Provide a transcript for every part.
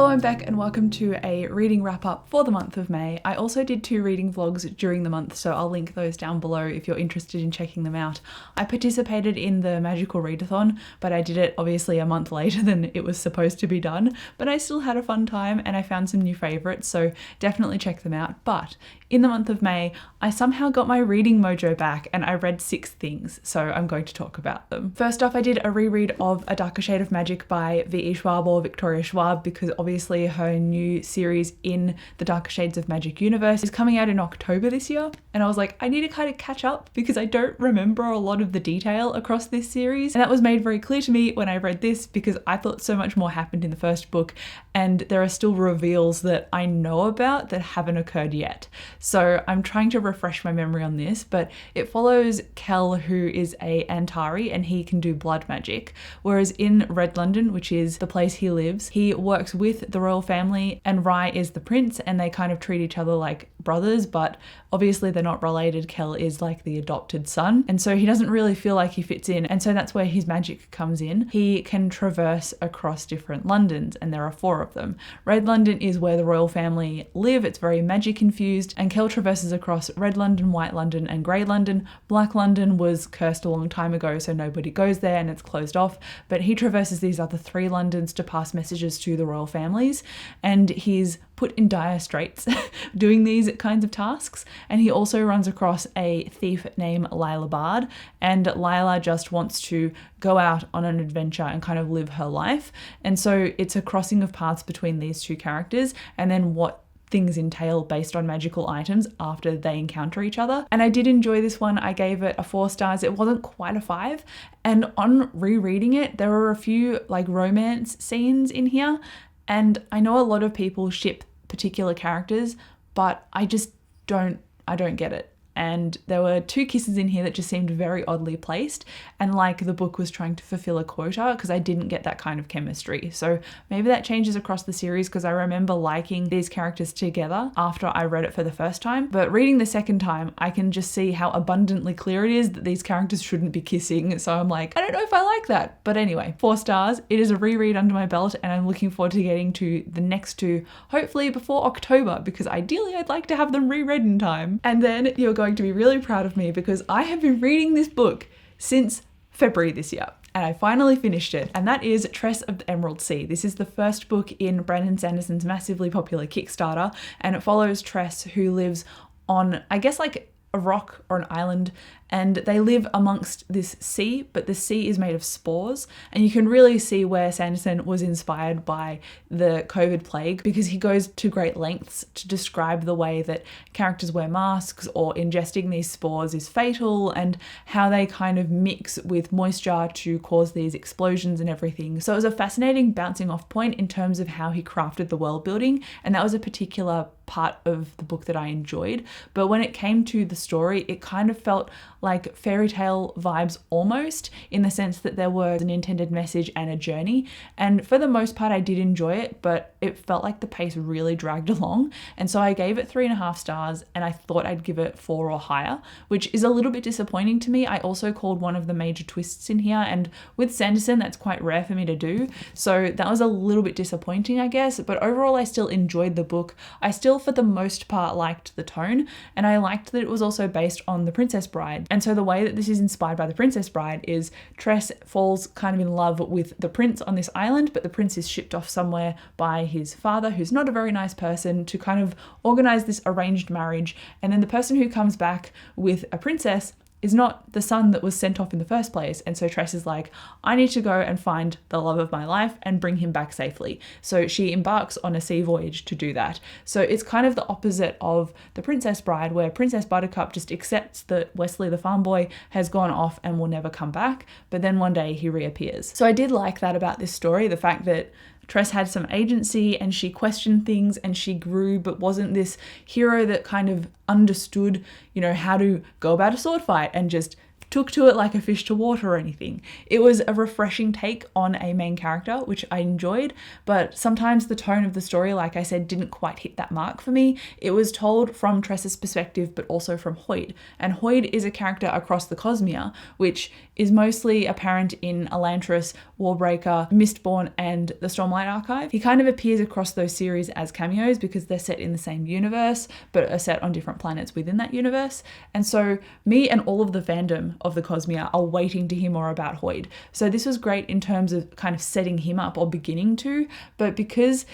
Hello, I'm Beck and welcome to a reading wrap up for the month of May. I also did 2 reading vlogs during the month, so I'll link those down below if you're interested in checking them out. I participated in the magical readathon, but I did it obviously a month later than it was supposed to be done, but I still had a fun time and I found some new favourites, so definitely check them out. But in the month of May, I somehow got my reading mojo back and I read 6 things, so I'm going to talk about them. First off, I did a reread of A Darker Shade of Magic by V.E. Schwab or Victoria Schwab, because obviously her new series in the Darker Shades of Magic universe is coming out in October this year, and I was like, I need to kind of catch up because I don't remember a lot of the detail across this series, and that was made very clear to me when I read this because I thought so much more happened in the first book and there are still reveals that I know about that haven't occurred yet. So I'm trying to refresh my memory on this, but it follows Kel, who is a Antari and he can do blood magic, whereas in Red London, which is the place he lives, he works with the royal family and Rai is the prince and they kind of treat each other like brothers, but obviously they're not related. Kel is like the adopted son, and so he doesn't really feel like he fits in, and so that's where his magic comes in. He can traverse across different Londons and there are 4 of them. Red London is where the royal family live, it's very magic infused, and Kel traverses across Red London, White London and Grey London. Black London was cursed a long time ago, so nobody goes there and it's closed off, but he traverses these other 3 Londons to pass messages to the royal families, and he's put in dire straits doing these kinds of tasks. And he also runs across a thief named Lila Bard, and Lila just wants to go out on an adventure and kind of live her life, and so it's a crossing of paths between these 2 characters and then what things entail based on magical items after they encounter each other. And I did enjoy this one. I gave it a 4 stars. It wasn't quite a 5, and on rereading it there were a few like romance scenes in here, and I know a lot of people ship particular characters, but I don't get it. And there were 2 kisses in here that just seemed very oddly placed, and like the book was trying to fulfill a quota because I didn't get that kind of chemistry. So maybe that changes across the series because I remember liking these characters together after I read it for the first time, but reading the second time I can just see how abundantly clear it is that these characters shouldn't be kissing, so I'm like, I don't know if I like that. But anyway, 4 stars. It is a reread under my belt and I'm looking forward to getting to the next 2 hopefully before October, because ideally I'd like to have them reread in time. And then you're going to be really proud of me because I have been reading this book since February this year and I finally finished it, and that is Tress of the Emerald Sea. This is the first book in Brandon Sanderson's massively popular Kickstarter, and it follows Tress, who lives on, I guess, like a rock or an island, and they live amongst this sea, but the sea is made of spores, and you can really see where Sanderson was inspired by the COVID plague, because he goes to great lengths to describe the way that characters wear masks or ingesting these spores is fatal, and how they kind of mix with moisture to cause these explosions and everything. So it was a fascinating bouncing off point in terms of how he crafted the world building, and that was a particular part of the book that I enjoyed. But when it came to the story, it kind of felt like fairy tale vibes almost, in the sense that there was an intended message and a journey, and for the most part I did enjoy it, but it felt like the pace really dragged along, and so I gave it 3.5 stars, and I thought I'd give it 4 or higher, which is a little bit disappointing to me. I also called one of the major twists in here, and with Sanderson that's quite rare for me to do, so that was a little bit disappointing, I guess, but overall I still enjoyed the book. I still for the most part liked the tone, and I liked that it was also based on The Princess Bride. And so the way that this is inspired by The Princess Bride is Tress falls kind of in love with the prince on this island, but the prince is shipped off somewhere by his father, who's not a very nice person, to kind of organize this arranged marriage. And then the person who comes back with a princess is not the son that was sent off in the first place. And so Tress is like, I need to go and find the love of my life and bring him back safely. So she embarks on a sea voyage to do that. So it's kind of the opposite of The Princess Bride, where Princess Buttercup just accepts that Wesley the farm boy has gone off and will never come back, but then one day he reappears. So I did like that about this story, the fact that Tress had some agency and she questioned things and she grew, but wasn't this hero that kind of understood, you know, how to go about a sword fight and just took to it like a fish to water or anything. It was a refreshing take on a main character, which I enjoyed, but sometimes the tone of the story, like I said, didn't quite hit that mark for me. It was told from Tressa's perspective, but also from Hoyd. And Hoyd is a character across the Cosmere, which is mostly apparent in Elantris, Warbreaker, Mistborn, and the Stormlight Archive. He kind of appears across those series as cameos because they're set in the same universe, but are set on different planets within that universe. And so me and all of the fandom of the Cosmere are waiting to hear more about Hoyd. So this was great in terms of kind of setting him up, or beginning to, but because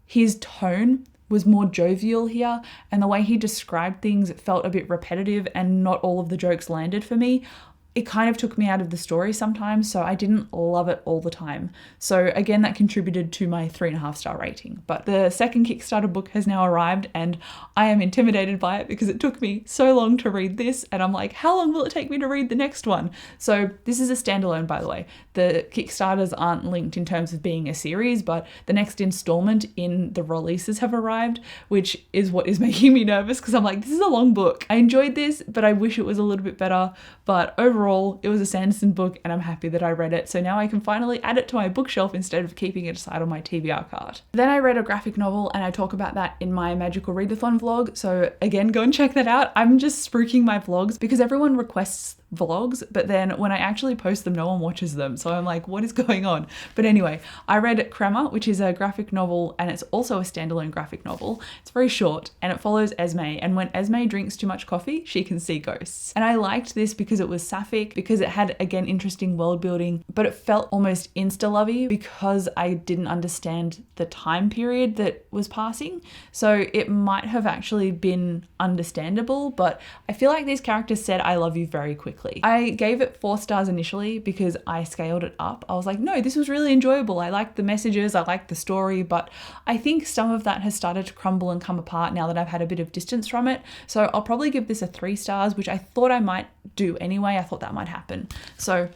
his tone was more jovial here and the way he described things felt a bit repetitive and not all of the jokes landed for me, it kind of took me out of the story sometimes, so I didn't love it all the time. So again, that contributed to my 3.5-star rating. But the second Kickstarter book has now arrived and I am intimidated by it because it took me so long to read this, and I'm like, how long will it take me to read the next one? So this is a standalone, by the way. The Kickstarters aren't linked in terms of being a series, but the next installment in the releases have arrived, which is what is making me nervous because I'm like, this is a long book. I enjoyed this, but I wish it was a little bit better. But overall, it was a Sanderson book and I'm happy that I read it. So now I can finally add it to my bookshelf instead of keeping it aside on my TBR cart. Then I read a graphic novel and I talk about that in my Magical Readathon vlog. So again, go and check that out. I'm just spruiking my vlogs because everyone requests vlogs, but then when I actually post them, no one watches them. So I'm like, what is going on? But anyway, I read Crema, which is a graphic novel, and it's also a standalone graphic novel. It's very short and it follows Esme, and when Esme drinks too much coffee, she can see ghosts. And I liked this because it was sapphic, because it had, again, interesting world building, but it felt almost insta-lovey because I didn't understand the time period that was passing. So it might have actually been understandable, but I feel like these characters said I love you very quickly. I gave it 4 stars initially because I scaled it up. I was like, no, this was really enjoyable. I liked the messages, I liked the story, but I think some of that has started to crumble and come apart now that I've had a bit of distance from it. So I'll probably give this a 3 stars, which I thought I might do anyway. I thought that might happen. So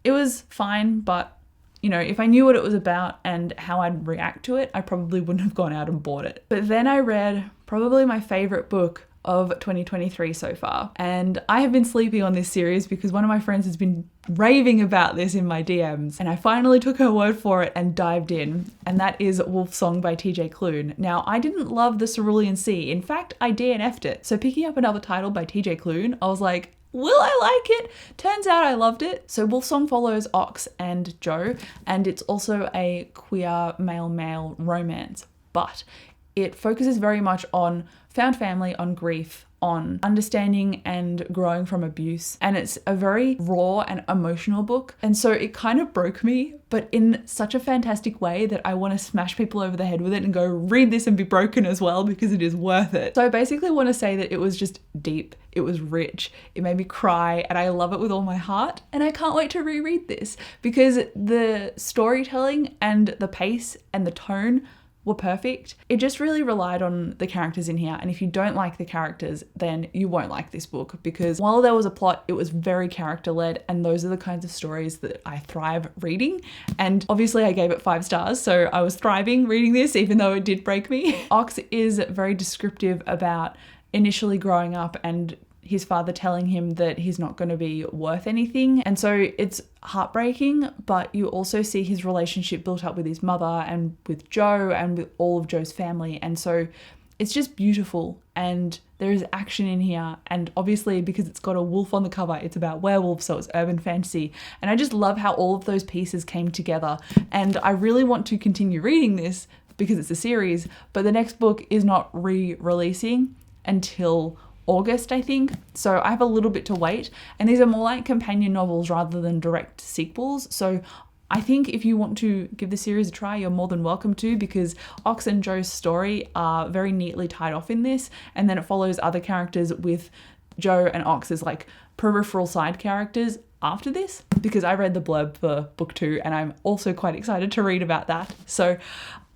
it was fine, but you know, if I knew what it was about and how I'd react to it, I probably wouldn't have gone out and bought it. But then I read probably my favorite book of 2023 so far. And I have been sleeping on this series because one of my friends has been raving about this in my DMs, and I finally took her word for it and dived in, and that is Wolf Song by TJ Klune. Now, I didn't love the Cerulean Sea. In fact, I DNF'd it. So picking up another title by TJ Klune, I was like, will I like it? Turns out I loved it. So Wolf Song follows Ox and Joe, and it's also a queer male-male romance, but it focuses very much on found family, on grief, on understanding and growing from abuse. And it's a very raw and emotional book. And so it kind of broke me, but in such a fantastic way that I want to smash people over the head with it and go read this and be broken as well because it is worth it. So I basically want to say that it was just deep, it was rich, it made me cry, and I love it with all my heart. And I can't wait to reread this because the storytelling and the pace and the tone were perfect. It just really relied on the characters in here, and if you don't like the characters, then you won't like this book, because while there was a plot, it was very character-led, and those are the kinds of stories that I thrive reading. And obviously I gave it 5 stars, so I was thriving reading this even though it did break me. Ox is very descriptive about initially growing up and his father telling him that he's not going to be worth anything. And so it's heartbreaking, but you also see his relationship built up with his mother and with Joe and with all of Joe's family. And so it's just beautiful, and there is action in here. And obviously because it's got a wolf on the cover, it's about werewolves, so it's urban fantasy. And I just love how all of those pieces came together. And I really want to continue reading this because it's a series, but the next book is not re-releasing until August, I think. So I have a little bit to wait, and these are more like companion novels rather than direct sequels. So I think if you want to give the series a try, you're more than welcome to, because Ox and Joe's story are very neatly tied off in this, and then it follows other characters with Joe and Ox as like peripheral side characters after this, because I read the blurb for book 2 and I'm also quite excited to read about that. So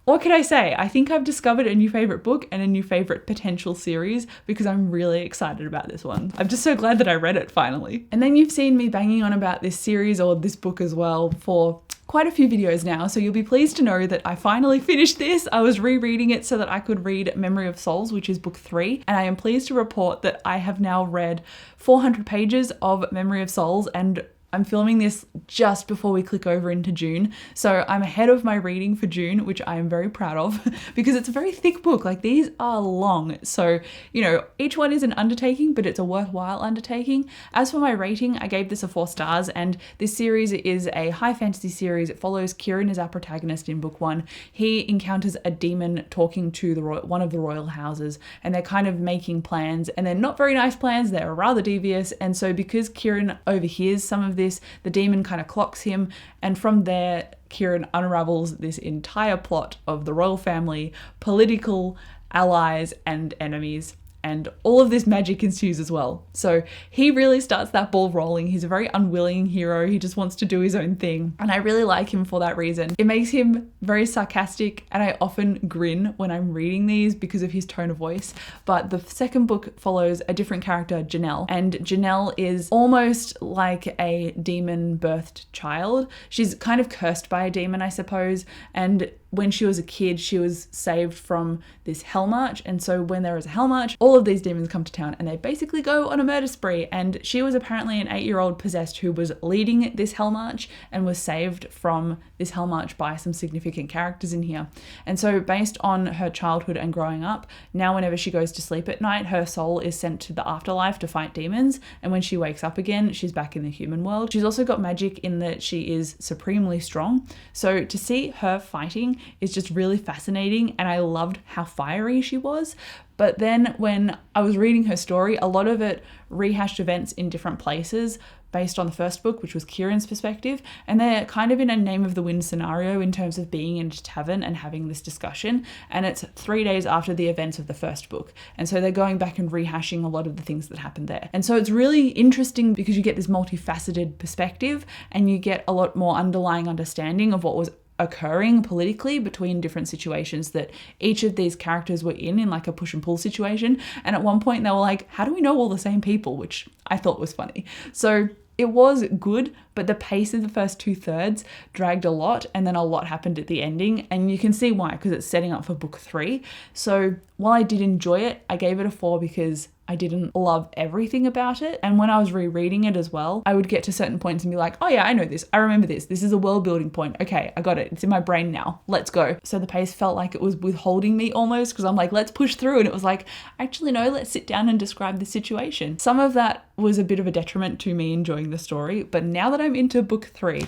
what can I say? I think I've discovered a new favorite book and a new favorite potential series because I'm really excited about this one. I'm just so glad that I read it finally. And then you've seen me banging on about this series or this book as well for quite a few videos now, so you'll be pleased to know that I finally finished this. I was rereading it so that I could read Memory of Souls, which is book 3, and I am pleased to report that I have now read 400 pages of Memory of Souls, and I'm filming this just before we click over into June. So I'm ahead of my reading for June, which I am very proud of because it's a very thick book. Like, these are long. So, you know, each one is an undertaking, but it's a worthwhile undertaking. As for my rating, I gave this a 4 stars, and this series is a high fantasy series. It follows Kieran as our protagonist in book 1. He encounters a demon talking to one of the royal houses, and they're kind of making plans, and they're not very nice plans. They're rather devious. And so because Kieran overhears some of this, the demon kind of clocks him, and from there Kieran unravels this entire plot of the royal family, political allies and enemies, and all of this magic ensues as well. So he really starts that ball rolling. He's a very unwilling hero. He just wants to do his own thing, and I really like him for that reason. It makes him very sarcastic, and I often grin when I'm reading these because of his tone of voice. But the second book follows a different character, Janelle, and Janelle is almost like a demon-birthed child. She's kind of cursed by a demon, I suppose, and when she was a kid, she was saved from this hell march. And so when there is a hell march, all of these demons come to town and they basically go on a murder spree. And she was apparently an 8-year-old possessed who was leading this hell march and was saved from this hell march by some significant characters in here. And so based on her childhood and growing up, now whenever she goes to sleep at night, her soul is sent to the afterlife to fight demons. And when she wakes up again, she's back in the human world. She's also got magic in that she is supremely strong. So to see her fighting is just really fascinating, and I loved how fiery she was. But then when I was reading her story, a lot of it rehashed events in different places based on the first book, which was Kieran's perspective, and they're kind of in a Name of the Wind scenario in terms of being in a tavern and having this discussion, and it's 3 days after the events of the first book, and so they're going back and rehashing a lot of the things that happened there. And so it's really interesting because you get this multifaceted perspective, and you get a lot more underlying understanding of what was occurring politically between different situations that each of these characters were in like a push and pull situation. And at one point they were like, how do we know all the same people? Which I thought was funny. So it was good, but the pace of the first 2/3 dragged a lot, and then a lot happened at the ending, and you can see why, because it's setting up for book 3. So while I did enjoy it, I gave it a 4 because I didn't love everything about it. And when I was rereading it as well, I would get to certain points and be like, oh yeah, I know this. I remember this. This is a world building point. Okay, I got it. It's in my brain now. Let's go. So the pace felt like it was withholding me almost, because I'm like, let's push through. And it was like, actually, no, let's sit down and describe the situation. Some of that was a bit of a detriment to me enjoying the story. But now that I'm into book 3,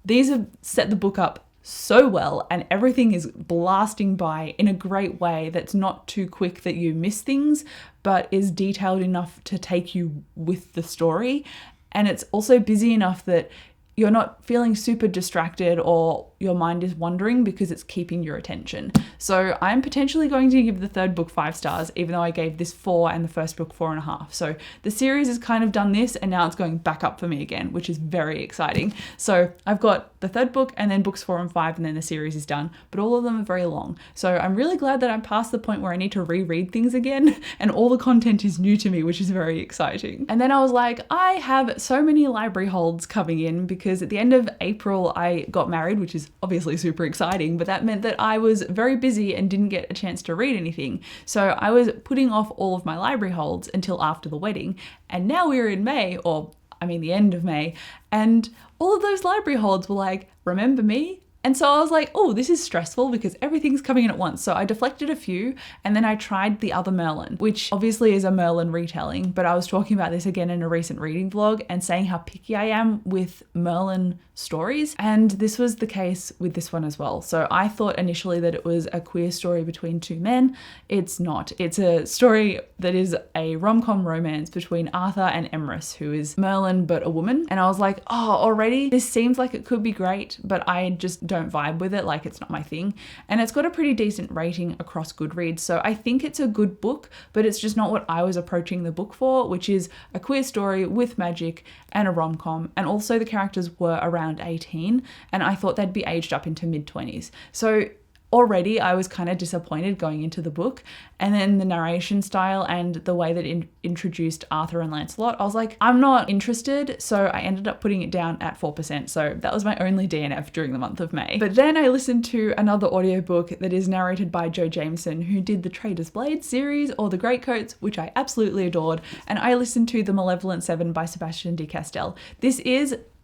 these have set the book up so well, and everything is blasting by in a great way that's not too quick that you miss things, but is detailed enough to take you with the story. And it's also busy enough that you're not feeling super distracted or your mind is wandering because it's keeping your attention. So I'm potentially going to give the third book 5 stars, even though I gave this 4 and the first book 4.5. So the series has kind of done this, and now it's going back up for me again, which is very exciting. So I've got the third book and then books 4 and 5, and then the series is done, but all of them are very long. So I'm really glad that I'm past the point where I need to reread things again, and all the content is new to me, which is very exciting. And then I was like, I have so many library holds coming in because at the end of April I got married, which is obviously super exciting, but that meant that I was very busy and didn't get a chance to read anything. So I was putting off all of my library holds until after the wedding, and now we're in May, or I mean the end of May, and all of those library holds were like, remember me? And so I was like, oh, this is stressful because everything's coming in at once. So I deflected a few, and then I tried the other Merlin, which obviously is a Merlin retelling, but I was talking about this again in a recent reading vlog and saying how picky I am with Merlin stories. And this was the case with this one as well. So I thought initially that it was a queer story between 2 men. It's not. It's a story that is a rom-com romance between Arthur and Emrys, who is Merlin but a woman. And I was like, oh, already? This seems like it could be great, but I just don't vibe with it. Like, it's not my thing. And it's got a pretty decent rating across Goodreads. So I think it's a good book, but it's just not what I was approaching the book for, which is a queer story with magic and a rom-com. And also the characters were around 18, and I thought they'd be aged up into mid-20s. So already I was kind of disappointed going into the book, and then the narration style and the way that it introduced Arthur and Lancelot, I was like, I'm not interested, so I ended up putting it down at 4%. So that was my only DNF during the month of May. But then I listened to another audiobook that is narrated by Joe Jameson, who did the Trader's Blade series or the Greatcoats, which I absolutely adored, and I listened to The Malevolent Seven by Sebastian de Castell.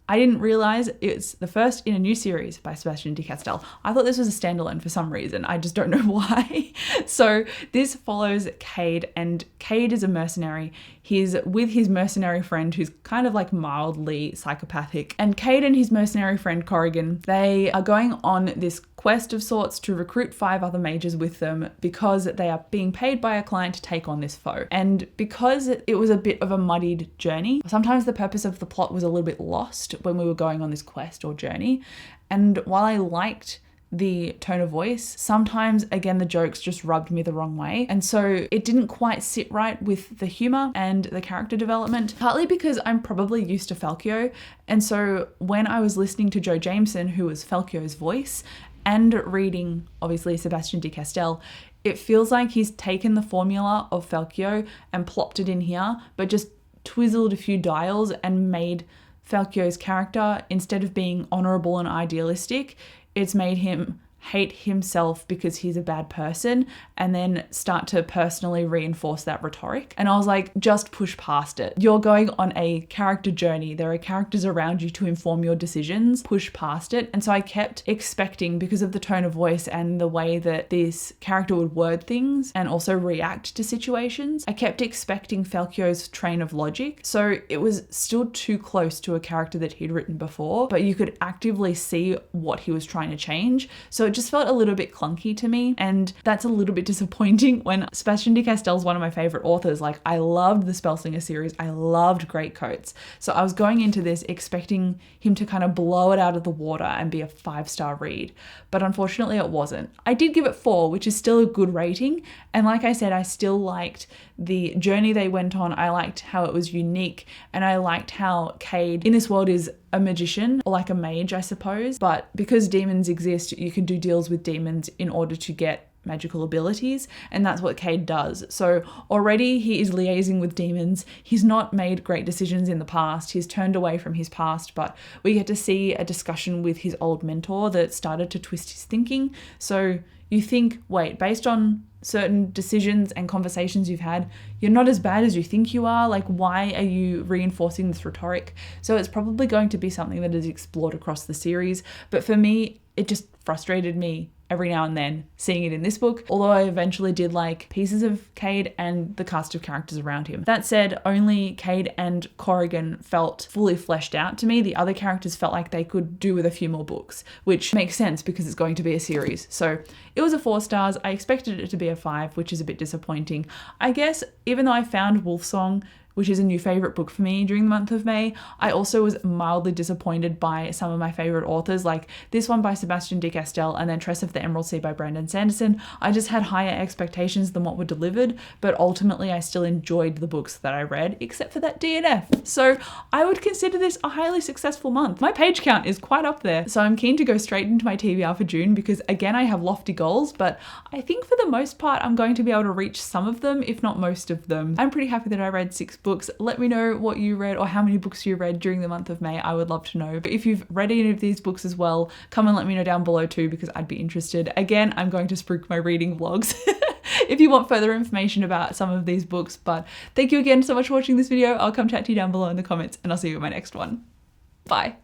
I didn't realize it's the first in a new series by Sebastian de Castell. I thought this was a standalone for some reason. I just don't know why. So this follows Cade, and Cade is a mercenary. He's with his mercenary friend who's kind of like mildly psychopathic. And Cade and his mercenary friend Corrigan, they are going on this quest of sorts to recruit 5 other mages with them because they are being paid by a client to take on this foe. And because it was a bit of a muddied journey, sometimes the purpose of the plot was a little bit lost when we were going on this quest or journey. And while I liked the tone of voice, sometimes again the jokes just rubbed me the wrong way, and so it didn't quite sit right with the humor and the character development, partly because I'm probably used to Falkio, and so when I was listening to Joe Jameson, who was Falkio's voice, and reading obviously Sebastian de Castell, it feels like he's taken the formula of Falkio and plopped it in here, but just twizzled a few dials and made Falkio's character, instead of being honorable and idealistic, it's made him hate himself because he's a bad person, and then start to personally reinforce that rhetoric. And I was like, just push past it. You're going on a character journey. There are characters around you to inform your decisions. Push past it. And so I kept expecting, because of the tone of voice and the way that this character would word things and also react to situations, I kept expecting Falkio's train of logic. So it was still too close to a character that he'd written before, but you could actively see what he was trying to change. So it just felt a little bit clunky to me, and that's a little bit disappointing when Sebastian de Castell's one of my favorite authors. Like, I loved the Spellslinger series, I loved Greatcoats, so I was going into this expecting him to kind of blow it out of the water and be a 5-star read, but unfortunately it wasn't. I did give it 4, which is still a good rating, and like I said, I still liked the journey they went on. I liked how it was unique, and I liked how Cade in this world is a magician, or like a mage, I suppose, but because demons exist, you can do deals with demons in order to get magical abilities, and that's what Cade does. So already he is liaising with demons. He's not made great decisions in the past. He's turned away from his past, but we get to see a discussion with his old mentor that started to twist his thinking. So you think, wait, based on certain decisions and conversations you've had, you're not as bad as you think you are. Like, why are you reinforcing this rhetoric? So it's probably going to be something that is explored across the series. But for me, it just frustrated me every now and then seeing it in this book, although I eventually did like pieces of Cade and the cast of characters around him. That said, only Cade and Corrigan felt fully fleshed out to me. The other characters felt like they could do with a few more books, which makes sense because it's going to be a series. So it was a 4 stars. I expected it to be a 5, which is a bit disappointing. I guess even though I found Wolfsong, which is a new favorite book for me during the month of May, I also was mildly disappointed by some of my favorite authors, like this one by Sebastian de Castell and then Tress of the Emerald Sea by Brandon Sanderson. I just had higher expectations than what were delivered, but ultimately I still enjoyed the books that I read, except for that DNF. So I would consider this a highly successful month. My page count is quite up there, so I'm keen to go straight into my TBR for June because again, I have lofty goals, but I think for the most part, I'm going to be able to reach some of them, if not most of them. I'm pretty happy that I read 6 books. Let me know what you read or how many books you read during the month of May. I would love to know. But if you've read any of these books as well, come and let me know down below too, because I'd be interested. Again, I'm going to spruik my reading vlogs if you want further information about some of these books. But thank you again so much for watching this video. I'll come chat to you down below in the comments, and I'll see you in my next one. Bye.